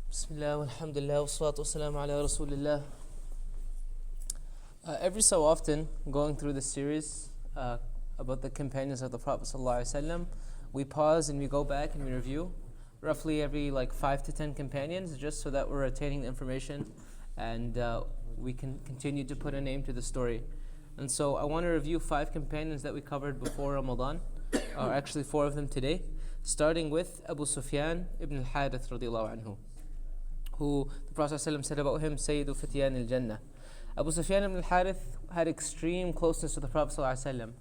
Bismillah, alhamdulillah, wassalatu wassalamu ala rasulillah. Every so often, going through the series about the companions of the Prophet ﷺ, we pause and we go back and we review roughly every 5 to 10 companions, just so that we're retaining the information and we can continue to put a name to the story. And so I want to review 5 companions that we covered before Ramadan, or actually 4 of them today, starting with Abu Sufyan ibn al-Harith radiallahu anhu, who the Prophet ﷺ said about him, Sayyidu Fityan al-Jannah. Abu Sufyan ibn al-Harith had extreme closeness to the Prophet ﷺ.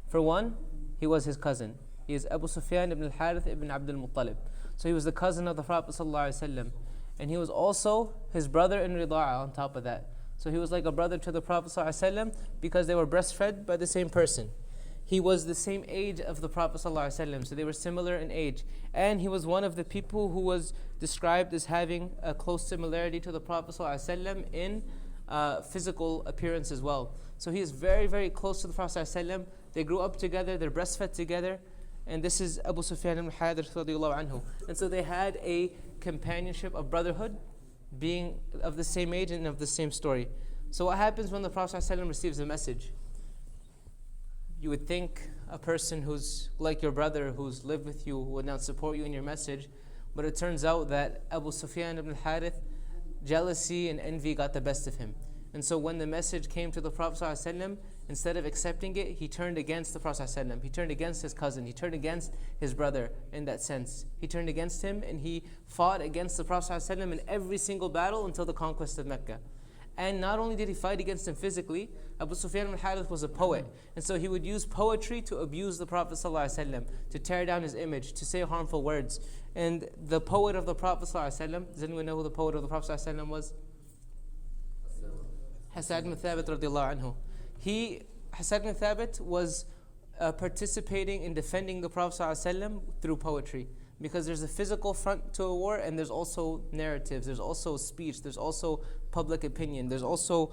For one, he was his cousin. He is Abu Sufyan ibn al-Harith ibn Abdul Muttalib. So he was the cousin of the Prophet ﷺ. And he was also his brother in Rida'a on top of that. So he was like a brother to the Prophet ﷺ because they were breastfed by the same person. He was the same age of the Prophet ﷺ, so they were similar in age. And he was one of the people who was described as having a close similarity to the Prophet ﷺ in physical appearance as well. So he is very, very close to the Prophet ﷺ. They grew up together, they're breastfed together. And this is Abu Sufyan ibn Harith radiallahu anhu. And so they had a companionship of brotherhood, being of the same age and of the same story. So what happens when the Prophet ﷺ receives a message? You would think a person who's like your brother, who's lived with you, who would not support you in your message. But it turns out that Abu Sufyan ibn Harith, jealousy and envy got the best of him. And so when the message came to the Prophet ﷺ, instead of accepting it, he turned against the Prophet ﷺ. He turned against his cousin. He turned against his brother in that sense. He turned against him and he fought against the Prophet ﷺ in every single battle until the conquest of Mecca. And not only did he fight against him physically, Abu Sufyan ibn Harith was a poet. And so he would use poetry to abuse the Prophet ﷺ, to tear down his image, to say harmful words. And the poet of the Prophet ﷺ, does anyone know who the poet of the Prophet ﷺ was? Hassan ibn Thabit radiallahu anhu. Hassan ibn Thabit was participating in defending the Prophet ﷺ through poetry. Because there's a physical front to a war, and there's also narratives, there's also speech, there's also public opinion, there's also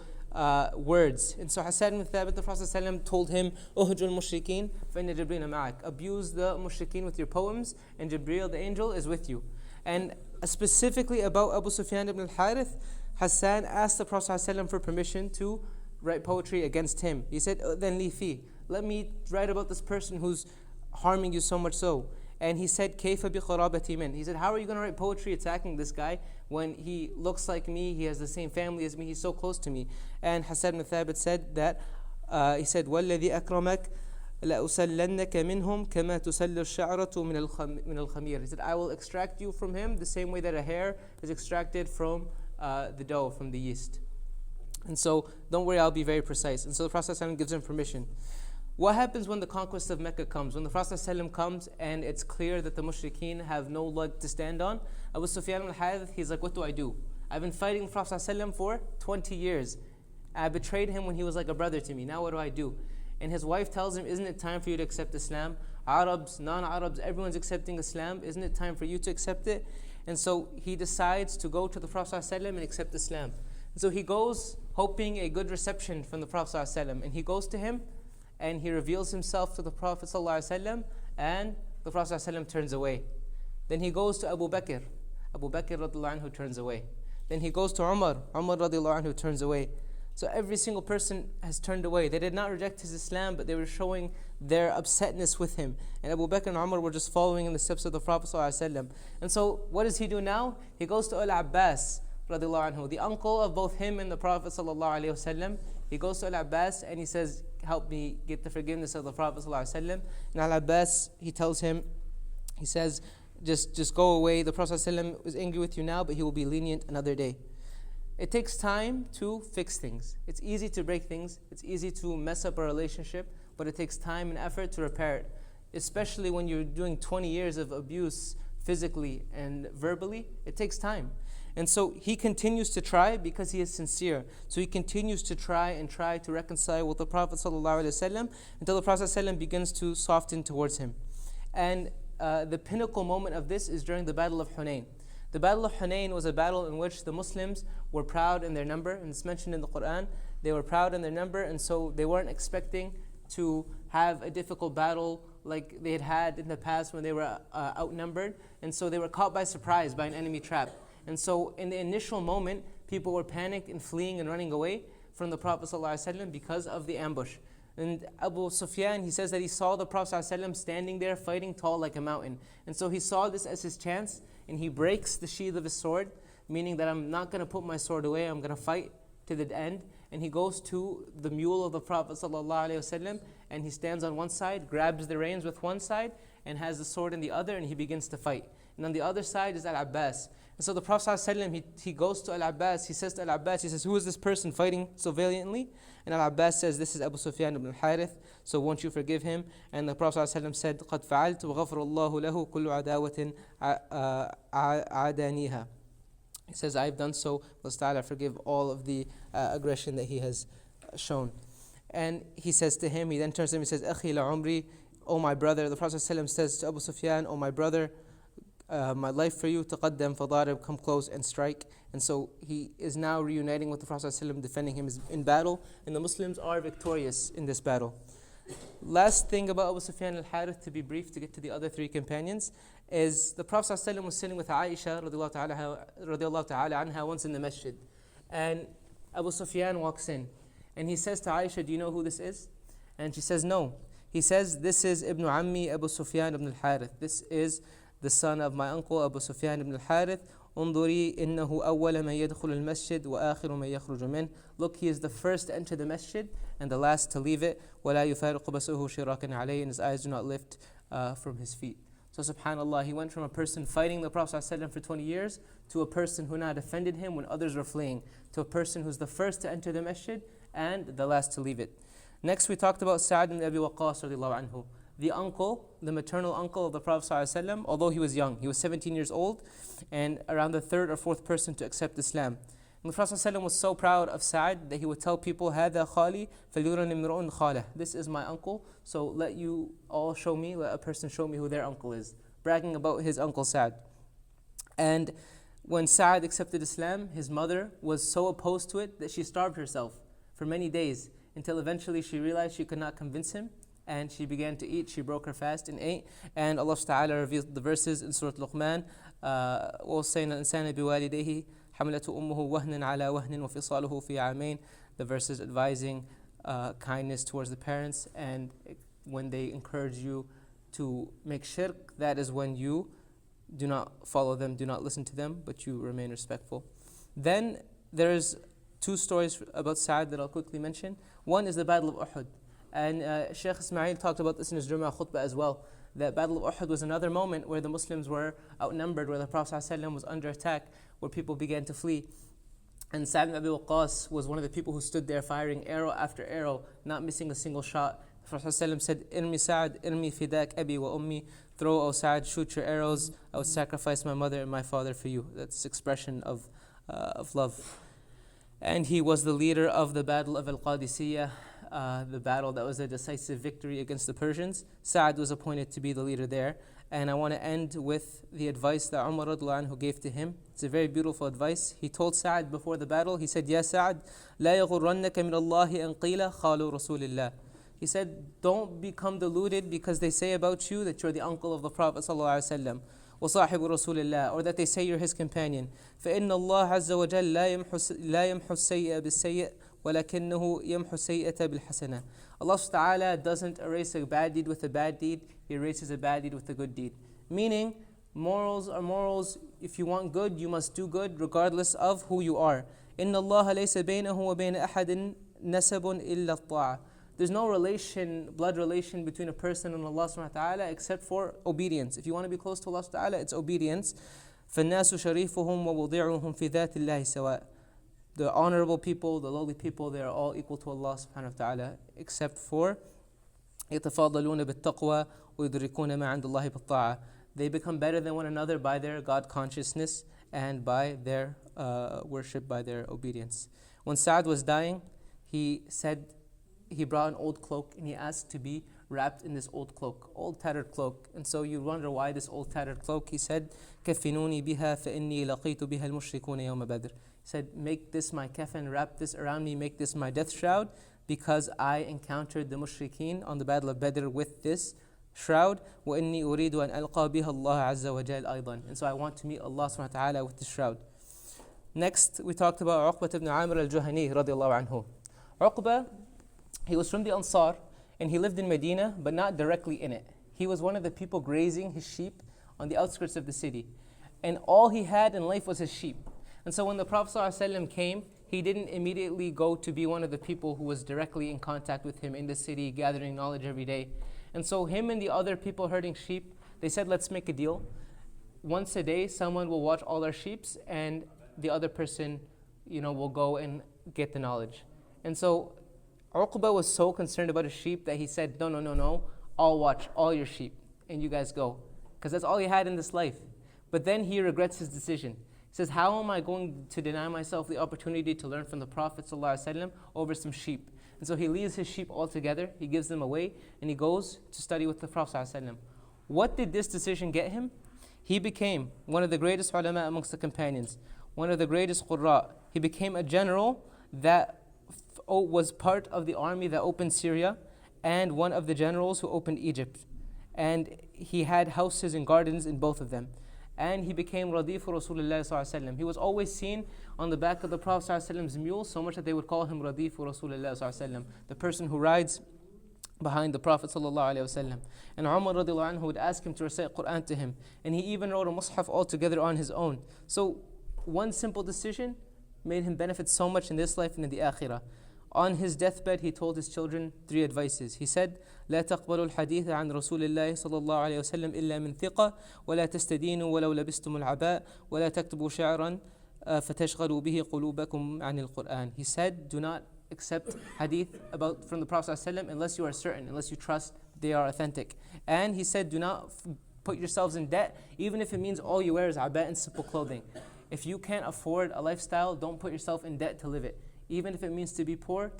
words. And so Hassan ibn Thabit, the Prophet ﷺ told him, Uhjul mushrikeen fa inna Jibreel ma'ak. Abuse the mushrikeen with your poems, and Jibreel, the angel, is with you. And specifically about Abu Sufyan ibn al-Harith, Hassan asked the Prophet ﷺ for permission to write poetry against him. He said, then li fi, let me write about this person who's harming you so much so. And he said, Kayfa bi qarabati min. He said, how are you going to write poetry attacking this guy when he looks like me, he has the same family as me, he's so close to me? And Hassan ibn Thabit said that, he said, وَالَّذِي أَكْرَمَكَ لَأُسَلَّنَّكَ مِنْهُمْ كَمَا تُسَلُّ الشَّعْرَةُ مِنَ الْخَمِيرِ. He said, I will extract you from him the same way that a hair is extracted from the dough, from the yeast. And so, don't worry, I'll be very precise. And so the Prophet ﷺ gives him permission. What happens when the conquest of Mecca comes? When the Prophet ﷺ comes and it's clear that the mushrikeen have no leg to stand on, Abu Sufyan al-Harith, he's like, what do I do? I've been fighting the Prophet ﷺ for 20 years. I betrayed him when he was like a brother to me. Now what do I do? And his wife tells him, isn't it time for you to accept Islam? Arabs, non-Arabs, everyone's accepting Islam. Isn't it time for you to accept it? And so he decides to go to the Prophet ﷺ and accept Islam. And so he goes hoping a good reception from the Prophet ﷺ. And he goes to him and he reveals himself to the Prophet ﷺ, and the Prophet ﷺ turns away. Then he goes to Abu Bakr. Abu Bakr radiallahu anhu turns away. Then he goes to Umar. Umar radiallahu anhu turns away. So every single person has turned away. They did not reject his Islam, but they were showing their upsetness with him. And Abu Bakr and Umar were just following in the steps of the Prophet ﷺ. And so what does he do now? He goes to Al-Abbas radiallahu anhu, the uncle of both him and the Prophet ﷺ. He goes to Al-Abbas and he says, help me get the forgiveness of the Prophet ﷺ. And Al-Abbas, he tells him, he says, just go away. The Prophet ﷺ is angry with you now, but he will be lenient another day. It takes time to fix things. It's easy to break things. It's easy to mess up a relationship, but it takes time and effort to repair it. Especially when you're doing 20 years of abuse physically and verbally, it takes time. And so he continues to try because he is sincere. So he continues to try to reconcile with the Prophet ﷺ until the Prophet ﷺ begins to soften towards him. And the pinnacle moment of this is during the Battle of Hunayn. The Battle of Hunayn was a battle in which the Muslims were proud in their number, and it's mentioned in the Quran. They were proud in their number, and so they weren't expecting to have a difficult battle like they had in the past when they were outnumbered. And so they were caught by surprise by an enemy trap. And so in the initial moment, people were panicked and fleeing and running away from the Prophet ﷺ because of the ambush. And Abu Sufyan, he says that he saw the Prophet ﷺ standing there fighting tall like a mountain. And so he saw this as his chance, and he breaks the sheath of his sword, meaning that I'm not going to put my sword away, I'm going to fight to the end. And he goes to the mule of the Prophet ﷺ, and he stands on one side, grabs the reins with one side, and has the sword in the other, and he begins to fight. And on the other side is Al-Abbas. And so the Prophet ﷺ, he goes to Al-Abbas, he says to Al-Abbas, he says, who is this person fighting so valiantly? And Al-Abbas says, this is Abu Sufyan ibn al-Harith, so won't you forgive him? And the Prophet ﷺ said, قَدْ فَعَلْتُ وَغَفْرَ اللَّهُ لَهُ كُلُّ عَدَاوَةٍ عَادَانِيهَا. He says, I've done so, Allah Ta'ala forgive all of the aggression that he has shown. And he says to him, he then turns to him, he says, أَخِي لَعُمْرِي, O my brother. The Prophet ﷺ says to Abu Sufyan, O my brother, my life for you, تقدم فضارب, come close and strike. And so he is now reuniting with the Prophet ﷺ, defending him in battle, and the Muslims are victorious in this battle. Last thing about Abu Sufyan al-Harith, to be brief, to get to the other three companions, is the Prophet ﷺ was sitting with Aisha radiallahu ta'ala anha once in the masjid. And Abu Sufyan walks in, and he says to Aisha, do you know who this is? And she says, no. He says, this is Ibn Ammi Abu Sufyan ibn al-Harith. This is the son of my uncle Abu Sufyan ibn al-Harith. انظري إنه أول من يدخل المسجد وآخر من يخرج منه. Look, he is the first to enter the masjid and the last to leave it. ولا يفارق بصره شراكا عليه, and his eyes do not lift from his feet. So subhanAllah, he went from a person fighting the Prophet ﷺ for 20 years to a person who now defended him when others were fleeing, to a person who's the first to enter the masjid and the last to leave it. Next we talked about Sa'd ibn Abi Waqqas radiallahu anhu, the uncle, the maternal uncle of the Prophet ﷺ, although he was young. He was 17 years old and around the third or fourth person to accept Islam. And the Prophet ﷺ was so proud of Sa'd that he would tell people, هَذَا خَالِي فَلْيُرَنِ امْرُؤٌ خَالَهُ. This is my uncle, so let you all show me, let a person show me who their uncle is. Bragging about his uncle Sa'd. And when Sa'd accepted Islam, his mother was so opposed to it that she starved herself for many days, until eventually she realized she could not convince him, and she began to eat. She broke her fast and ate. And Allah Ta'ala revealed the verses in Surah Luqman, وَوَصَّيْنَا الْإِنسَانَ بِوَالِدَيْهِ حَمْلَةُ أُمُّهُ وَهْنًا عَلَى وَهْنٍ وَفِصَالُهُ فِي عَامَيْنِ. The verses advising kindness towards the parents, and when they encourage you to make shirk, that is when you do not follow them, do not listen to them, but you remain respectful. Then there's two stories about Sa'd that I'll quickly mention. One is the Battle of Uhud. And Shaykh Ismail talked about this in his Jumu'ah khutbah as well. That Battle of Uhud was another moment where the Muslims were outnumbered, where the Prophet ﷺ was under attack, where people began to flee. And Sa'd ibn Abi Waqqas was one of the people who stood there firing arrow after arrow, not missing a single shot. The Prophet ﷺ said, Irmi Sa'd, Irmi fidak abi wa ummi. Throw, O Sa'd, shoot your arrows. I would sacrifice my mother and my father for you. That's expression of love. And he was the leader of the Battle of Al-Qadisiyah, the battle that was a decisive victory against the Persians. Sa'd was appointed to be the leader there. And I want to end with the advice that Umar radiallahu anhu gave to him. It's a very beautiful advice. He told Sa'd before the battle, he said, Ya Sa'd, لا يغرنك من الله أن قيل خالو رسول الله. He said, don't become deluded because they say about you that you're the uncle of the Prophet ﷺ, وصاحب رسول الله, or that they say you're his companion. فإن الله عز وجل لا يمحو السيئة بالسيئة ولكنه يمحو السيئة بالحسنة. Allah subhanahu wa ta'ala doesn't erase a bad deed with a bad deed, He erases a bad deed with a good deed. Meaning, morals are morals. If you want good, you must do good regardless of who you are. إن الله ليس بينه وبين أحد نسب إلا الطاعة. There's no blood relation between a person and Allah subhanahu wa ta'ala except for obedience. If you want to be close to Allah subhanahu wa ta'ala, it's obedience. فَالنَّاسُ شَرِيفُهُمْ وَوَضِعُهُمْ فِي ذَاتِ اللَّهِ سَوَاء. The honorable people, the lowly people, they are all equal to Allah subhanahu wa ta'ala except for يَتَفَاضَلُونَ بِالتَّقْوَى وَيُدْرِكُونَ مَا عِنْدَ اللَّهِ بِالطَّاعَةِ. They become better than one another by their God consciousness and by their worship, by their obedience. When Sa'd was dying, he brought an old cloak and he asked to be wrapped in this old cloak, old tattered cloak. And so you wonder why this old tattered cloak. He said, كَفِّنُونِي بِهَا فَإِنِّي لَقِيتُ بِهَا الْمُشْرِكُونَ يَوْمَ بَدْرٍ. He said, make this my kafan, wrap this around me, make this my death shroud, because I encountered the mushrikeen on the battle of Badr with this shroud. وَإِنِّي أُرِيدُ أَنْ أَلْقَى بِهَا اللَّهَ عَزَّ وَجَلَ أَيْضًا. And so I want to meet Allah subhanahu wa ta'ala with this shroud. Next, we talked about Uqba ibn Amir al-Juhani radiallahu anhu. Uqba, he was from the Ansar, and he lived in Medina, but not directly in it. He was one of the people grazing his sheep on the outskirts of the city. And all he had in life was his sheep. And so when the Prophet ﷺ came, he didn't immediately go to be one of the people who was directly in contact with him in the city, gathering knowledge every day. And so him and the other people herding sheep, they said, let's make a deal. Once a day, someone will watch all our sheep, and the other person, will go and get the knowledge. And so Uqba was so concerned about his sheep that he said, no, I'll watch all your sheep, and you guys go. Because that's all he had in this life. But then he regrets his decision. He says, how am I going to deny myself the opportunity to learn from the Prophet ﷺ over some sheep? And so he leaves his sheep altogether, he gives them away, and he goes to study with the Prophet ﷺ. What did this decision get him? He became one of the greatest ulama amongst the companions, one of the greatest qurra. He became a general that was part of the army that opened Syria, and one of the generals who opened Egypt. And he had houses and gardens in both of them. And he became Radif Rasulullah sallallahu alaihi wasallam. He was always seen on the back of the Prophet sallallahu alaihi wasallam's mule, so much that they would call him Radif Rasulullah sallallahu alaihi wasallam, the person who rides behind the Prophet sallallahu alaihi wasallam. And Umar radiallahu anhu would ask him to recite Quran to him, and he even wrote a mushaf altogether on his own. So one simple decision made him benefit so much in this life and in the akhirah. On his deathbed, he told his children 3 advices. He said, لا تقبلوا الحديث عن رسول الله صلى الله عليه وسلم إلا من ثقة ولا تستدينوا ولو لبستم العباء ولا تكتبوا شعرا فتشغلوا به قلوبكم عن القرآن. He said, do not accept hadith from the Prophet ﷺ unless you are certain, unless you trust they are authentic. And he said, do not put yourselves in debt, even if it means all you wear is abba and simple clothing. If you can't afford a lifestyle, don't put yourself in debt to live it. Even if it means to be poor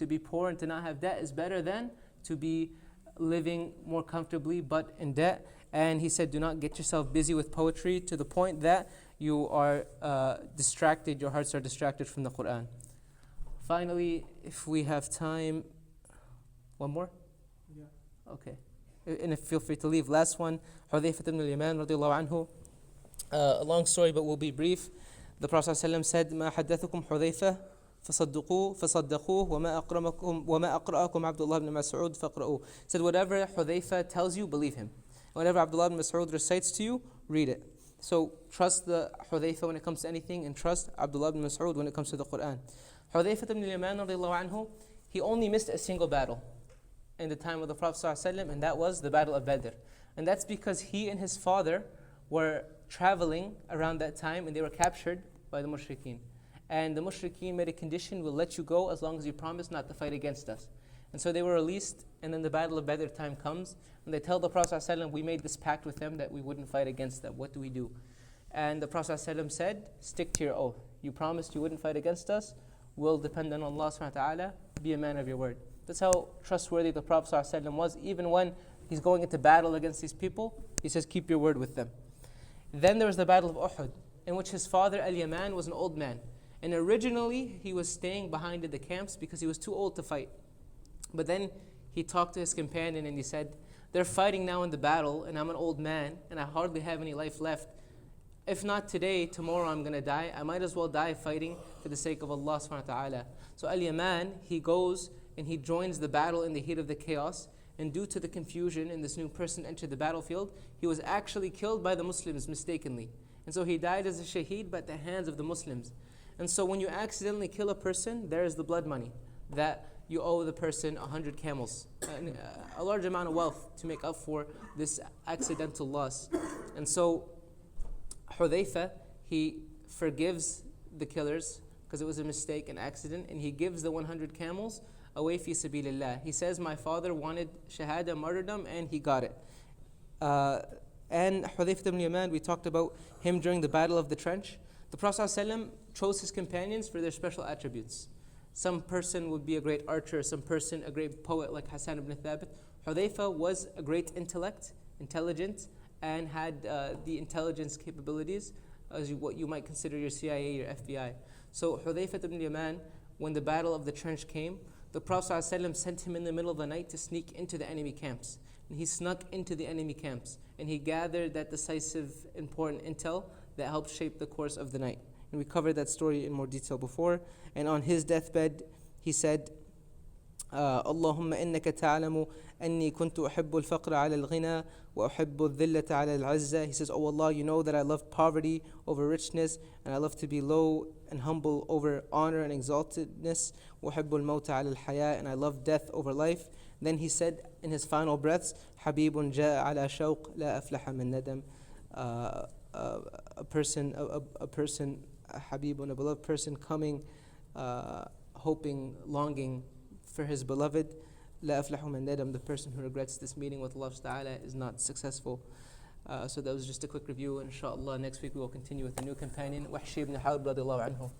and to not have debt is better than to be living more comfortably but in debt. And he said, do not get yourself busy with poetry to the point that you are distracted, your hearts are distracted from the Quran. Finally, if we have time, one more? Yeah. Okay. And if feel free to leave. Last one, Hudhayfah ibn al-Yaman radiallahu anhu. A long story, but we'll be brief. The Prophet ﷺ said, ما حدثكم حذيفة فصدقوه وما أقرأكم عبد الله بن مسعود فاقرؤوه. Said, whatever Hudhayfah tells you, believe him. Whatever Abdullah ibn Mas'ud recites to you, read it. So trust the Hudhayfah when it comes to anything, and trust Abdullah ibn Mas'ud when it comes to the Quran. Hudhayfah ibn al-Yaman radiallahu anhu, he only missed a single battle in the time of the Prophet ﷺ, and that was the Battle of Badr. And that's because he and his father were traveling around that time, and they were captured by the mushrikeen. And the mushrikeen made a condition, we'll let you go as long as you promise not to fight against us. And so they were released, and then the Battle of Badr time comes, and they tell the Prophet ﷺ, we made this pact with them that we wouldn't fight against them. What do we do? And the Prophet ﷺ said, stick to your oath. You promised you wouldn't fight against us. We'll depend on Allah subhanahu wa ta'ala. Be a man of your word. That's how trustworthy the Prophet ﷺ was. Even when he's going into battle against these people, he says, keep your word with them. Then there was the Battle of Uhud, in which his father Al-Yaman was an old man. And originally, he was staying behind in the camps because he was too old to fight. But then he talked to his companion and he said, they're fighting now in the battle, and I'm an old man, and I hardly have any life left. If not today, tomorrow I'm going to die. I might as well die fighting for the sake of Allah subhanahu wa ta'ala. So Al-Yaman, he goes and he joins the battle in the heat of the chaos. And due to the confusion and this new person entered the battlefield, he was actually killed by the Muslims mistakenly. And so he died as a shaheed, but at the hands of the Muslims. And so when you accidentally kill a person, there is the blood money that you owe the person 100 camels, a large amount of wealth to make up for this accidental loss. And so Hudhayfah, he forgives the killers because it was a mistake, an accident, and he gives the 100 camels away fi sabilillah. He says, my father wanted shahada, martyrdom, and he got it. And Hudhayfah ibn Yaman, we talked about him during the Battle of the Trench. The Prophet ﷺ chose his companions for their special attributes. Some person would be a great archer, some person a great poet like Hassan ibn Thabit. Hudhayfah was a great intelligent, and had the intelligence capabilities as what you might consider your CIA, your FBI. So Hudhayfah ibn Yaman, when the Battle of the Trench came, the Prophet ﷺ sent him in the middle of the night to sneak into the enemy camps. And he snuck into the enemy camps, and he gathered that decisive, important intel that helped shape the course of the night. And we covered that story in more detail before. And on his deathbed, he said, اللهم إنك تعلم أني كنت أحب الفقر على الغنى وأحب الذلة على العزة. He says, oh Allah, you know that I love poverty over richness, and I love to be low and humble over honor and exaltedness. وأحب الموت على الحياة, and I love death over life. Then he said in his final breaths, حبيب جاء على شوق لا أفلح من ندم. A person, a habibun, a beloved person coming, hoping, longing for his beloved. لا أفلح من ندم, the person who regrets this meeting with Allah Ta'ala is not successful. So that was just a quick review. Inshallah, next week we will continue with the new companion, وحشي ibn Harb radiallahu anhu.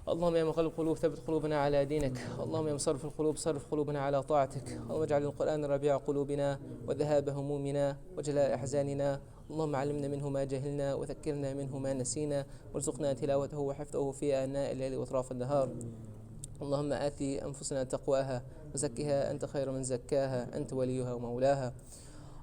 اللهم يا مقلب القلوب ثبت قلوبنا على دينك. اللهم يا مصرف القلوب صرف قلوبنا على طاعتك. اللهم اجعل القرآن ربيع قلوبنا وذهاب همومنا وجلاء أحزاننا. اللهم علمنا منه ما جهلنا وذكرنا منه ما نسينا وارزقنا تلاوته وحفظه في آناء الليل وأطراف النهار. اللهم آت أنفسنا تقواها وزكها أنت خير من زكاها أنت وليها ومولاها.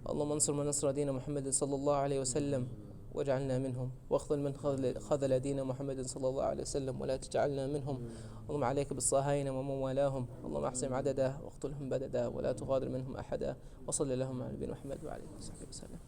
اللهم انصر من نصر دين محمد صلى الله عليه وسلم واجعلنا منهم، واخذل من خذل دين محمد صلى الله عليه وسلم ولا تجعلنا منهم. اللهم عليك بالصهاينة ومن والاهم، اللهم احصهم عددا واقتلهم بددا ولا تغادر منهم أحدا. وصل اللهم على نبينا محمد وعلى آله وصحبه وسلم.